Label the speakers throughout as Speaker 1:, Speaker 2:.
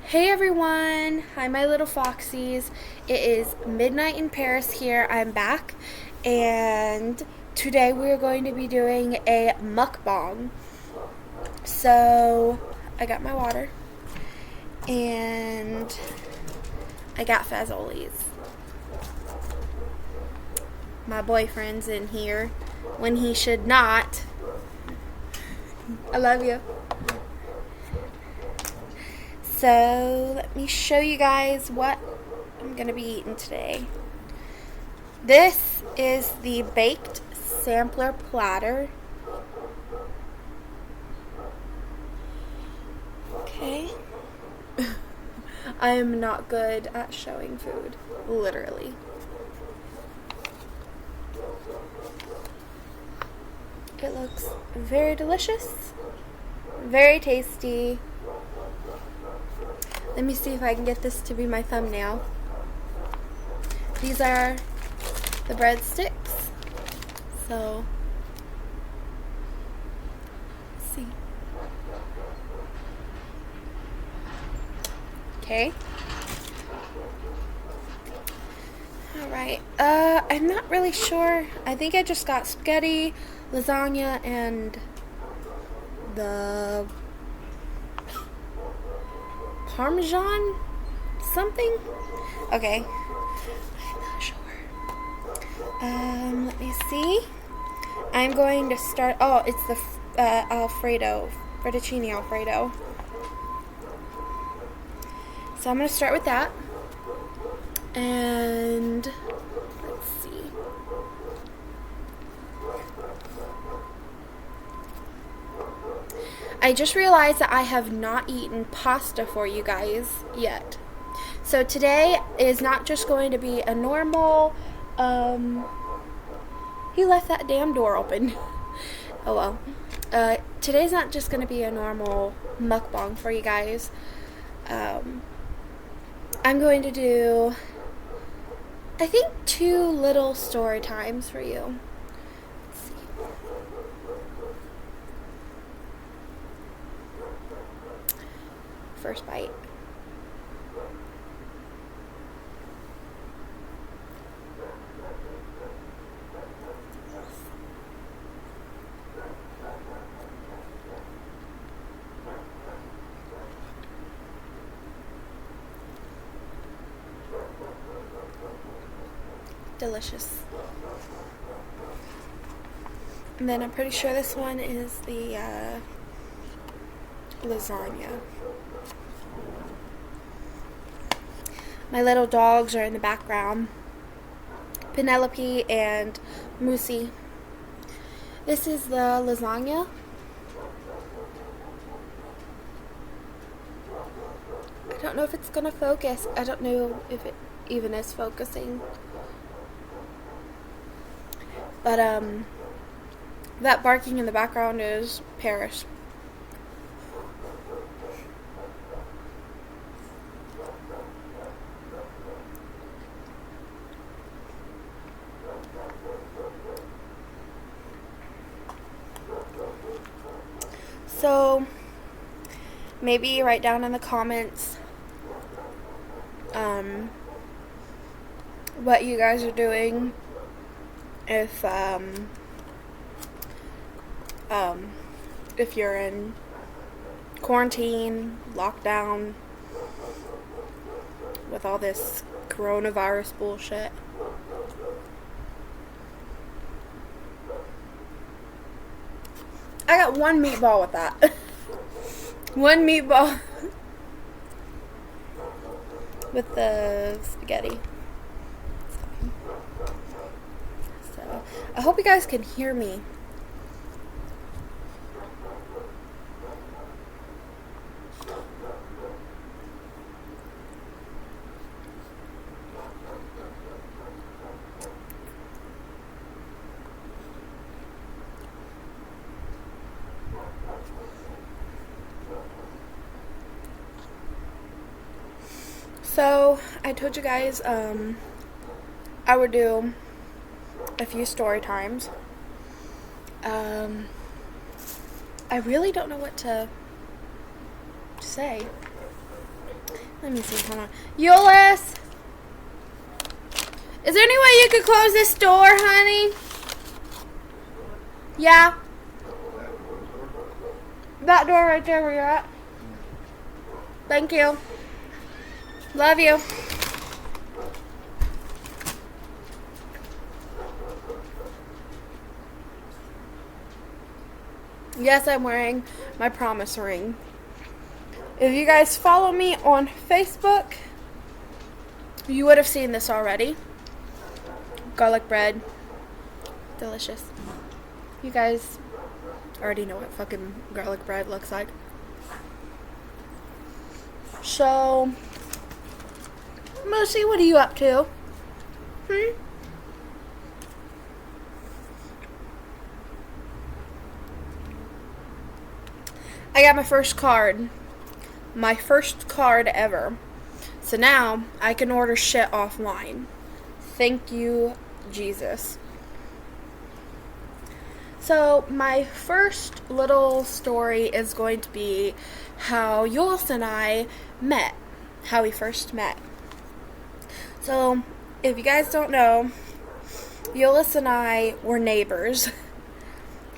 Speaker 1: Hey everyone! Hi my little foxies. It is midnight in Paris here. I'm back and today we're going to be doing a mukbang. So I got my water and I got Fazoli's. My boyfriend's in here when he should not. I love you. So let me show you guys what I'm going to be eating today. This is the baked sampler platter. Okay. I am not good at showing food, literally. It looks very delicious, very tasty. Let me see if I can get this to be my thumbnail. These are the breadsticks. So, let's see. Okay. Alright. I'm not really sure. I think I just got spaghetti, lasagna, and the Parmesan something? Okay. I'm not sure. Let me see. I'm going to start. Oh, it's the Alfredo. Fettuccine Alfredo. So I'm going to start with that. And let's see. I just realized that I have not eaten pasta for you guys yet. So today is not just going to be a normal, he left that damn door open. Oh well. Today's not just going to be a normal mukbang for you guys. I'm going to do, I think, 2 little story times for you. First bite. Delicious. And then I'm pretty sure this one is the lasagna. My little dogs are in the background. Penelope and Moosey. This is the lasagna. I don't know if it's gonna focus. I don't know if it even is focusing. But that barking in the background is Paris. So, maybe write down in the comments what you guys are doing if you're in quarantine, lockdown, with all this coronavirus bullshit. I got 1 meatball with that. 1 meatball with the spaghetti. So, I hope you guys can hear me. So, I told you guys I would do a few story times. I really don't know what to say. Let me see. Hold on. Euless, is there any way you could close this door, honey? Yeah. That door right there where you're at. Thank you. Love you. Yes, I'm wearing my promise ring. If you guys follow me on Facebook, you would have seen this already. Garlic bread. Delicious. You guys already know what fucking garlic bread looks like. So, Moosey, what are you up to? I got my first card. My first card ever. So now I can order shit offline. Thank you, Jesus. So my first little story is going to be how Yulis and I met. How we first met. So, if you guys don't know, Yulis and I were neighbors.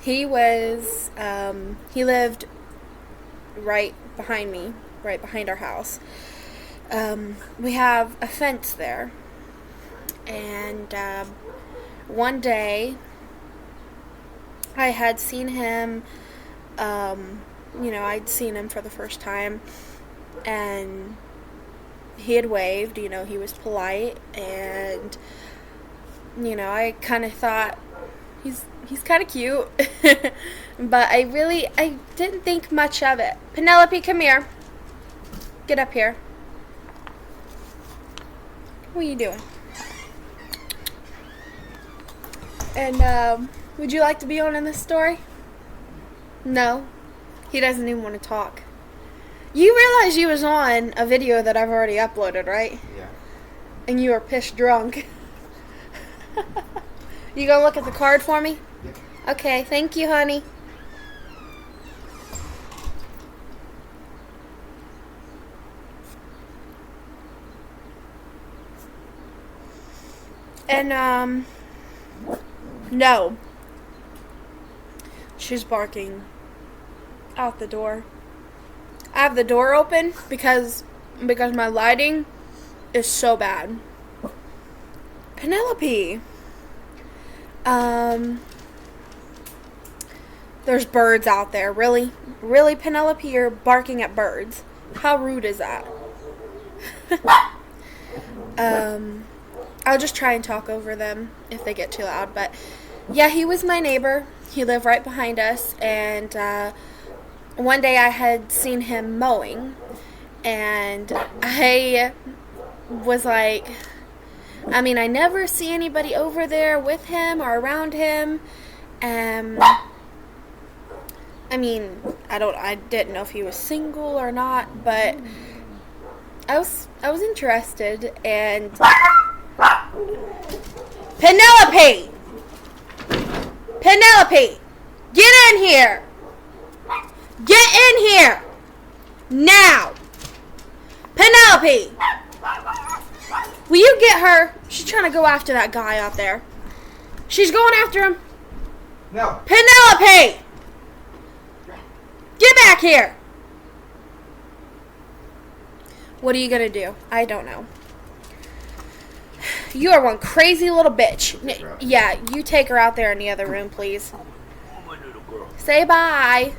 Speaker 1: He lived right behind me, right behind our house. We have a fence there. And one day, I had seen him, I'd seen him for the first time, and he had waved, he was polite, and, I kind of thought, he's kind of cute, but I didn't think much of it. Penelope, come here. Get up here. What are you doing? And, would you like to be on in this story? No? He doesn't even want to talk. You realize you was on a video that I've already uploaded, right?
Speaker 2: Yeah.
Speaker 1: And you were piss drunk. You gonna look at the card for me?
Speaker 2: Yeah.
Speaker 1: Okay, thank you, honey. And, no. She's barking out the door. I have the door open because my lighting is so bad. Penelope. There's birds out there. Really? Really, Penelope? You're barking at birds. How rude is that? I'll just try and talk over them if they get too loud. But, yeah, he was my neighbor. He lived right behind us. And, one day I had seen him mowing. And I was like, I never see anybody over there with him or around him. I didn't know if he was single or not, but I was interested, and Penelope, get in here, now, Penelope, will you get her? She's trying to go after that guy out there. She's going after him.
Speaker 2: No.
Speaker 1: Penelope! Get back here! What are you gonna do? I don't know. You are one crazy little bitch. Yeah, you take her out there in the other room, please.
Speaker 2: Oh, my little girl.
Speaker 1: Say bye.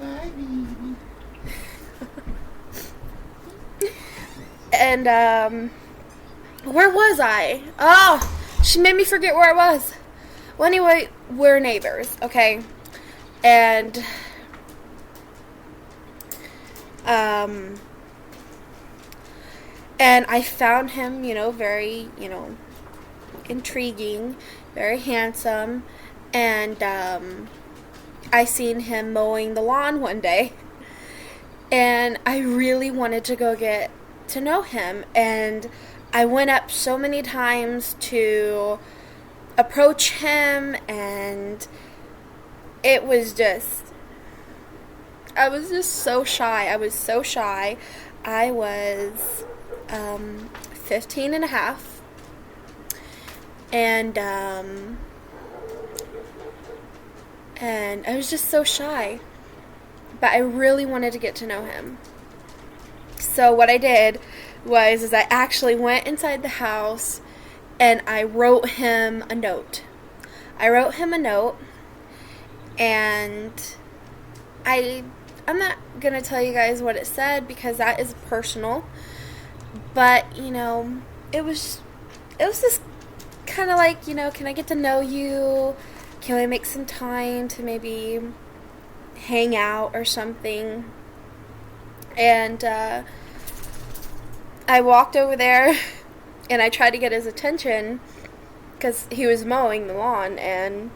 Speaker 2: Bye, baby.
Speaker 1: And, where was I? Oh, she made me forget where I was. Well, anyway, we're neighbors, okay? And, and I found him, very, intriguing, very handsome, and, I seen him mowing the lawn one day, and I really wanted to go get to know him, and I went up so many times to approach him, and it was just, I was just so shy. I was 15 and a half, and I was just so shy, but I really wanted to get to know him. So what I did was I actually went inside the house and I wrote him a note. And I'm not gonna tell you guys what it said because that is personal. But it was just kind of like, can I get to know you? Can we make some time to maybe hang out or something? And I walked over there and I tried to get his attention because he was mowing the lawn and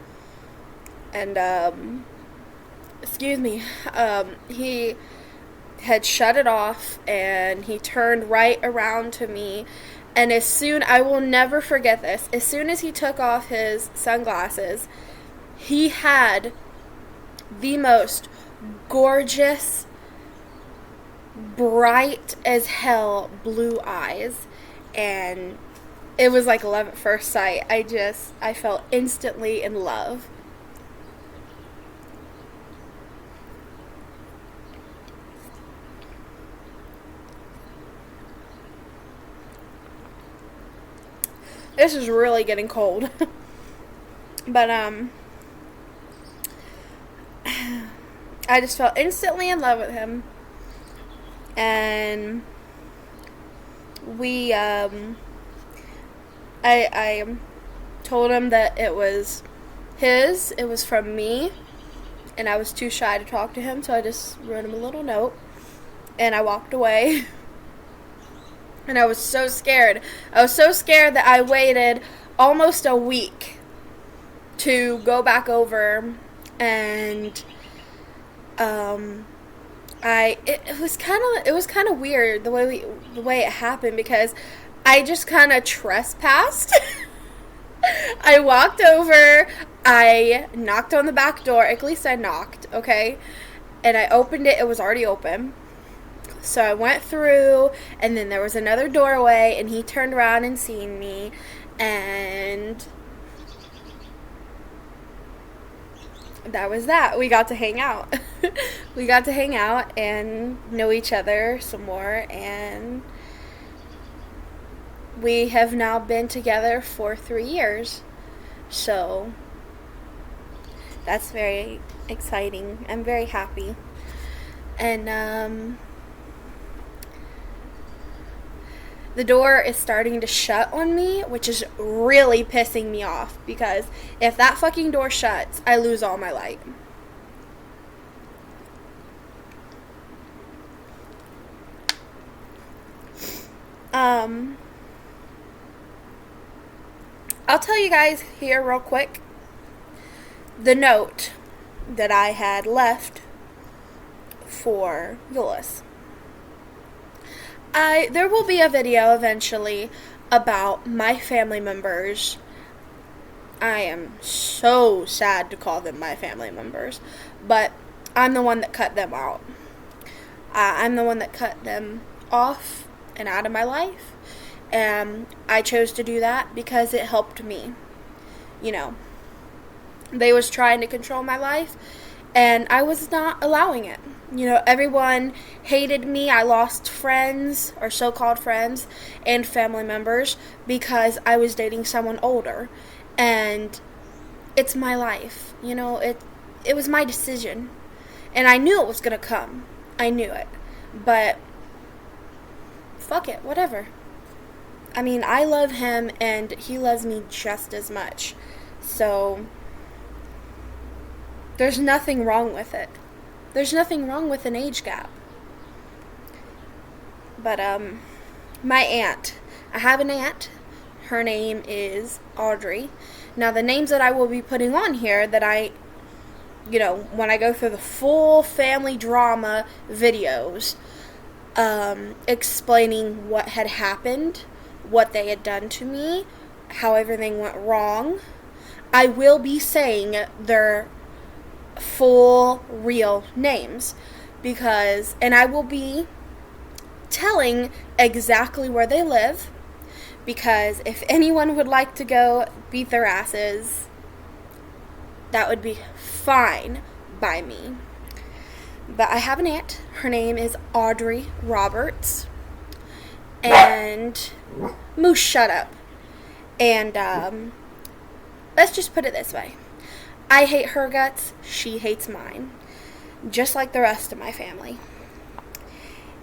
Speaker 1: excuse me, he had shut it off and he turned right around to me, and I will never forget this, as soon as he took off his sunglasses, he had the most gorgeous, bright as hell blue eyes, and it was like love at first sight. I felt instantly in love. This is really getting cold. But I just felt instantly in love with him. And I told him that it was from me, and I was too shy to talk to him, so I just wrote him a little note, and I walked away. And I was so scared. That I waited almost a week to go back over, and it was kind of weird the way it happened, because I just kind of trespassed. I walked over, I knocked on the back door. At least I knocked, okay? And I opened it. It was already open. So I went through, and then there was another doorway, and he turned around and seen me, and that was that. We got to hang out. We got to hang out and know each other some more, and we have now been together for 3 years. So that's very exciting. I'm very happy. And the door is starting to shut on me, which is really pissing me off, because if that fucking door shuts, I lose all my light. I'll tell you guys here real quick the note that I had left for Euless. There will be a video eventually about my family members. I am so sad to call them my family members, but I'm the one that cut them out. I'm the one that cut them off and out of my life, and I chose to do that because it helped me. They was trying to control my life, and I was not allowing it. Everyone hated me. I lost friends, or so-called friends, and family members because I was dating someone older. And it's my life. It was my decision. And I knew it was going to come. I knew it. But fuck it, whatever. I love him, and he loves me just as much. So there's nothing wrong with it. There's nothing wrong with an age gap. But, my aunt. I have an aunt. Her name is Audrey. Now, the names that I will be putting on here that when I go through the full family drama videos, explaining what had happened, what they had done to me, how everything went wrong, I will be saying their full real names, and I will be telling exactly where they live, because if anyone would like to go beat their asses, that would be fine by me. But I have an aunt. Her name is Audrey Roberts. And Moose, shut up. And let's just put it this way. I hate her guts. She hates mine. Just like the rest of my family.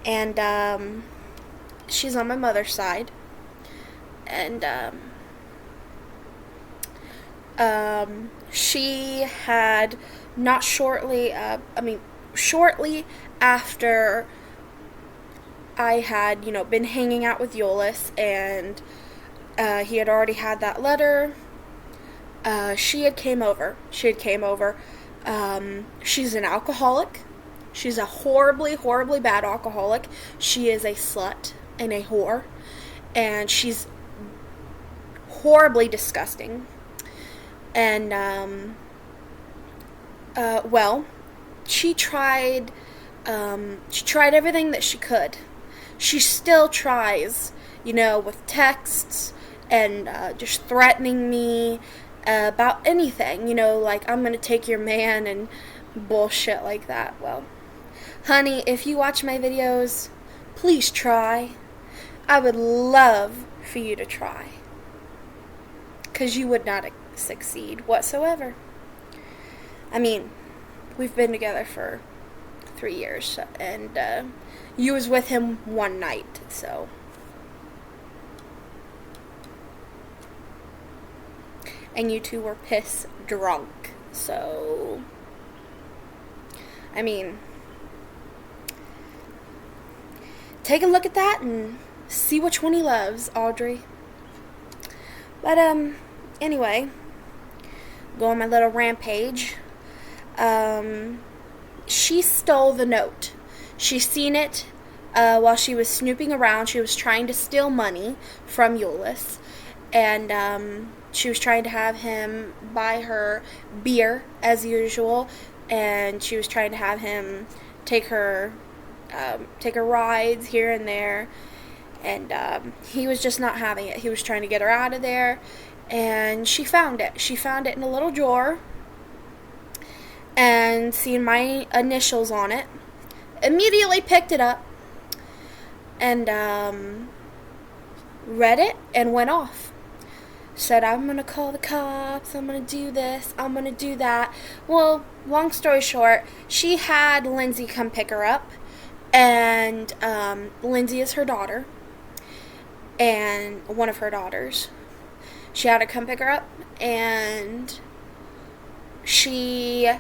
Speaker 1: And she's on my mother's side. And she had not shortly, shortly after I had, been hanging out with Euless, and he had already had that letter. She had came over. She's an alcoholic. She's a horribly, horribly bad alcoholic. She is a slut and a whore. And she's horribly disgusting. And, she tried everything that she could. She still tries, with texts and just threatening me about anything, like I'm going to take your man and bullshit like that. Well, honey, if you watch my videos, please try. I would love for you to try. Because you would not succeed whatsoever. I mean, we've been together for 3 years, and you was with him one night, so. And you two were piss drunk, so. I mean, take a look at that and see which one he loves, Audrey. But, anyway, go on my little rampage. She stole the note. She seen it while she was snooping around. She was trying to steal money from Euless, and she was trying to have him buy her beer as usual, and she was trying to have him take her rides here and there, and he was just not having it. He was trying to get her out of there, and she found it. She found it in a little drawer, and seen my initials on it. Immediately picked it up, and read it, and went off. Said, I'm going to call the cops, I'm going to do this, I'm going to do that. Well, long story short, she had Lindsay come pick her up, and Lindsay is her daughter, and one of her daughters. She had to come pick her up, and she,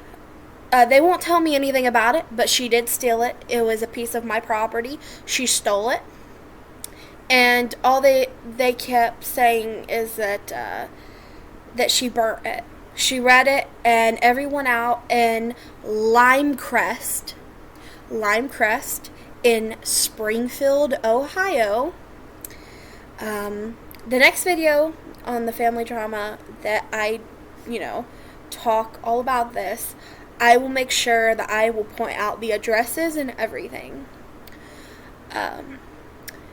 Speaker 1: they won't tell me anything about it, but she did steal it. It was a piece of my property. She stole it. And all they kept saying is that she burnt it. She read it, and everyone out in Limecrest in Springfield, Ohio. The next video on the family drama that I, talk all about this, I will make sure that I will point out the addresses and everything.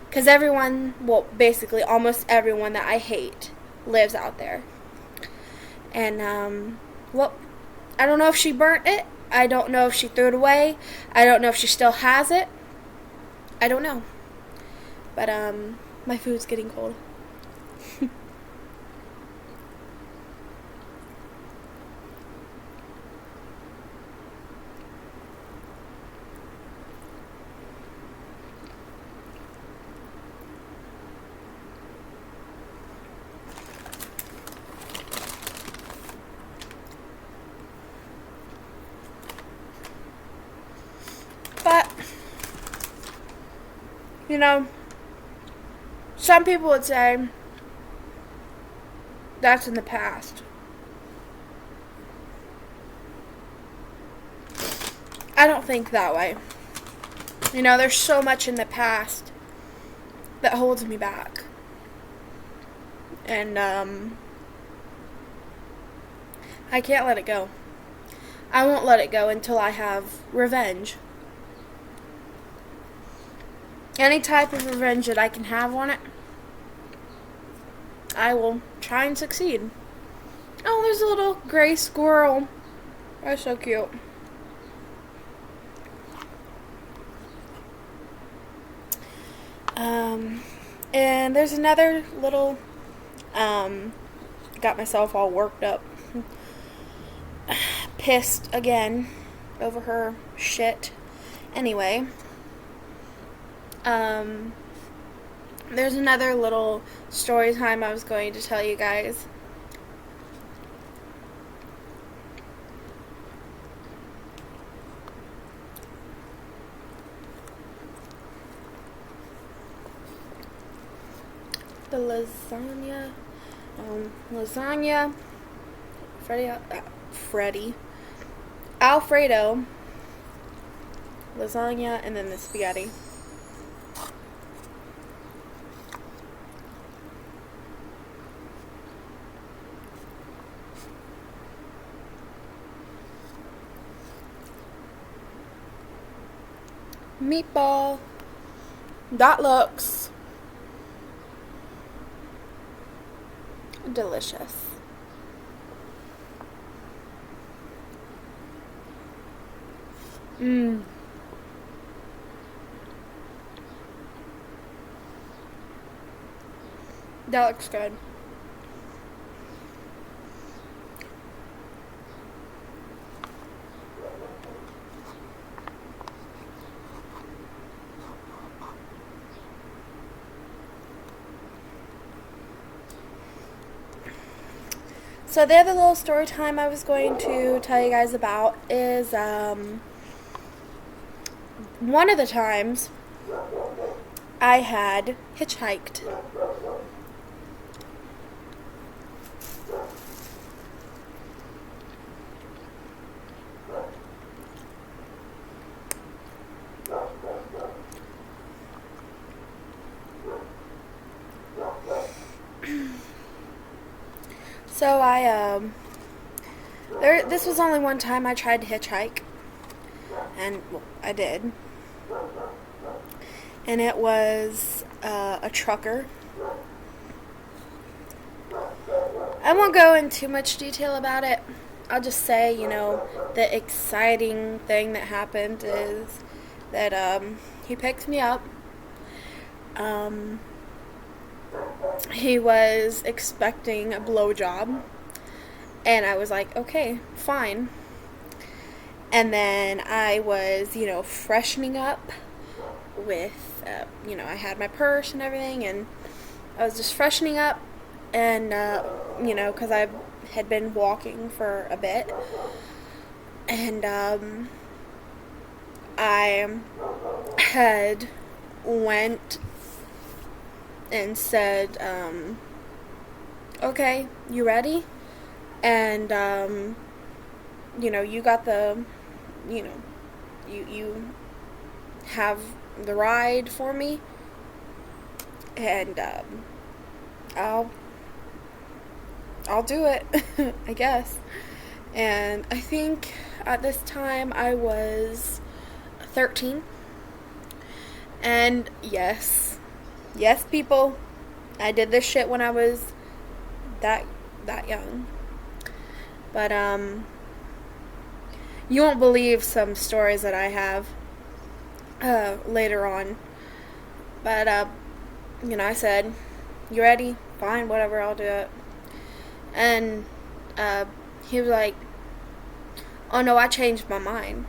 Speaker 1: Because everyone, well, basically almost everyone that I hate lives out there. And, I don't know if she burnt it. I don't know if she threw it away. I don't know if she still has it. I don't know. But, my food's getting cold. But, some people would say that's in the past. I don't think that way. There's so much in the past that holds me back. And, I can't let it go. I won't let it go until I have revenge. any type of revenge that I can have on it, I will try and succeed. Oh, there's a little gray squirrel. That's so cute. And there's another little, got myself all worked up. Pissed again over her shit. Anyway, there's another little story time I was going to tell you guys. The lasagna, Freddy, Alfredo, lasagna, and then the spaghetti. Meatball. That looks delicious. That looks good. So the other little story time I was going to tell you guys about is one of the times I had hitchhiked. So this was only one time I tried to hitchhike, and well, I did, and it was a trucker. I won't go into too much detail about it. I'll just say, the exciting thing that happened is that he picked me up. He was expecting a blowjob, and I was like, okay, fine. And then I was, freshening up with, I had my purse and everything, and I was just freshening up, and, because I had been walking for a bit, and I had went and said, okay, you ready? And, you got the, you have the ride for me, and, I'll do it, I guess. And I think at this time I was 13, and yes, people, I did this shit when I was that young. But, you won't believe some stories that I have, later on. But, I said, you ready? Fine, whatever, I'll do it. And, he was like, oh no, I changed my mind.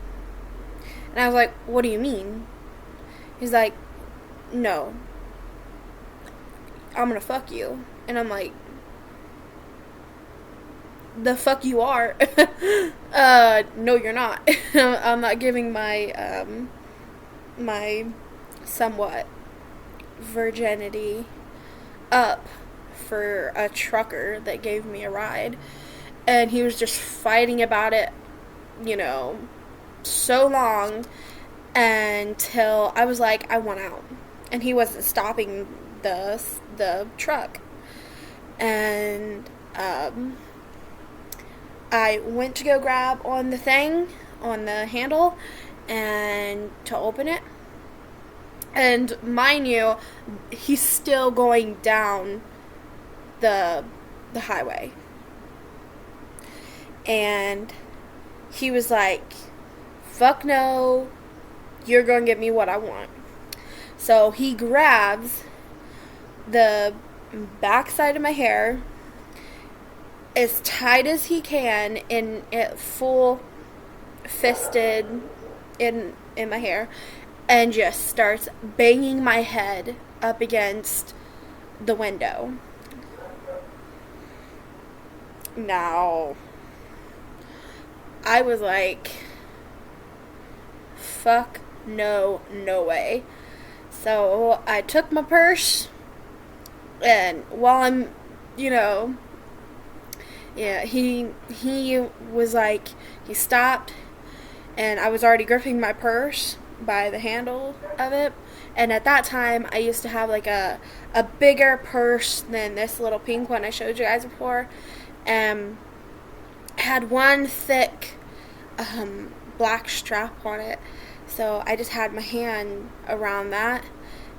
Speaker 1: And I was like, what do you mean? He's like, no, I'm gonna fuck you. And I'm like, the fuck you are. No, you're not. I'm not giving my, my somewhat virginity up for a trucker that gave me a ride. And he was just fighting about it, so long until I was like, I want out. And he wasn't stopping the truck. And I went to go grab on the thing, on the handle, and to open it. And mind you, he's still going down the highway. And he was like, fuck no, you're going to get me what I want. So he grabs the backside of my hair as tight as he can, in it full fisted in my hair, and just starts banging my head up against the window. Now, I was like, fuck no way. So I took my purse, and while I'm, he was like, he stopped, and I was already gripping my purse by the handle of it. And at that time, I used to have like a bigger purse than this little pink one I showed you guys before. Had one thick black strap on it. So I just had my hand around that.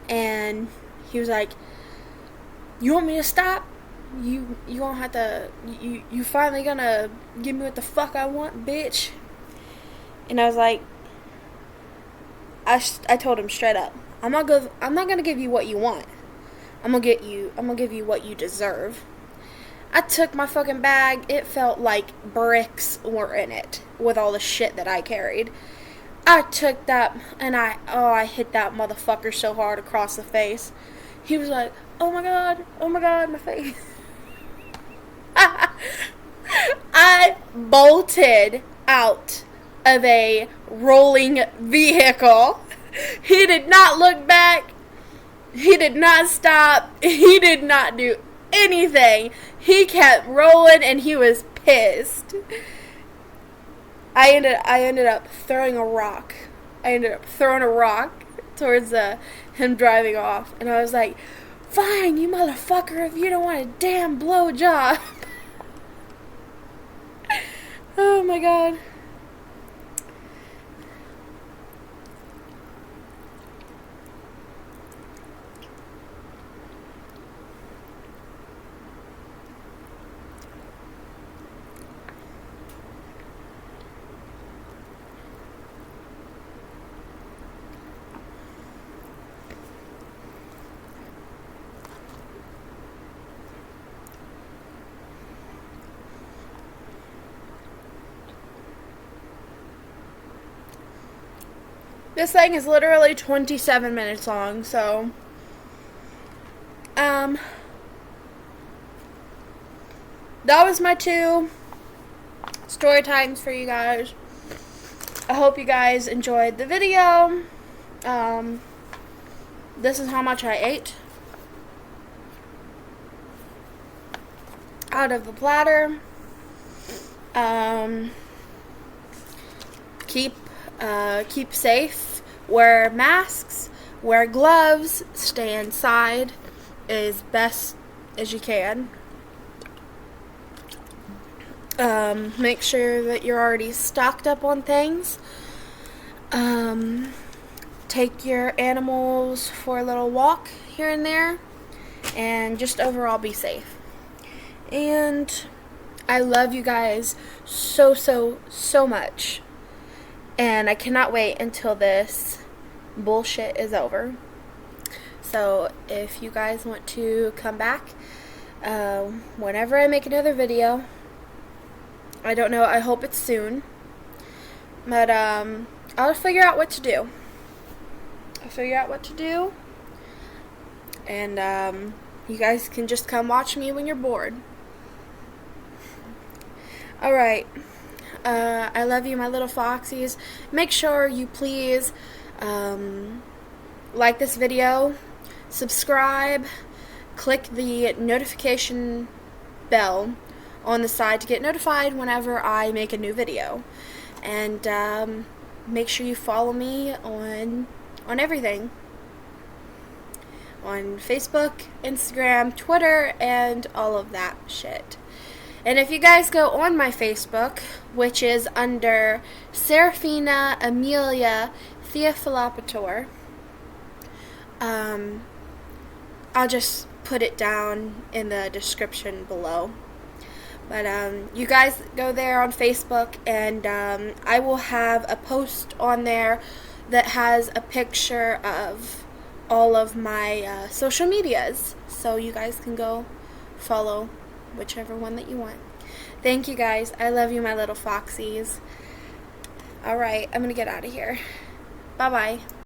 Speaker 1: And he was like, you want me to stop? You won't have to, you finally gonna give me what the fuck I want, bitch? And I was like, I told him straight up, I'm not gonna give you what you want. I'm gonna give you what you deserve. I took my fucking bag. It felt like bricks were in it with all the shit that I carried. I took that, and I hit that motherfucker so hard across the face. He was like, oh my god, my face. I bolted out of a rolling vehicle. He did not look back. He did not stop. He did not do anything. He kept rolling, and he was pissed. I ended up throwing a rock. Towards him driving off, and I was like, fine, you motherfucker, if you don't want a damn blowjob. Oh my god. This thing is literally 27 minutes long, so that was my 2 story times for you guys. I hope you guys enjoyed the video. This is how much I ate out of the platter. Keep safe. Wear masks. Wear gloves. Stay inside as best as you can. Make sure that you're already stocked up on things. Take your animals for a little walk here and there. And just overall be safe. And I love you guys so much. And I cannot wait until this bullshit is over. So if you guys want to come back, whenever I make another video, I don't know, I hope it's soon. But I'll figure out what to do. And you guys can just come watch me when you're bored. Alright. I love you, my little foxies. Make sure you please like this video, subscribe, click the notification bell on the side to get notified whenever I make a new video. And make sure you follow me on everything. On Facebook, Instagram, Twitter, and all of that shit. And if you guys go on my Facebook, which is under Serafina Amelia Theophilopator, I'll just put it down in the description below. But you guys go there on Facebook, and I will have a post on there that has a picture of all of my social medias, so you guys can go follow whichever one that you want. Thank you guys. I love you, my little foxies. Alright, I'm gonna get out of here. Bye-bye.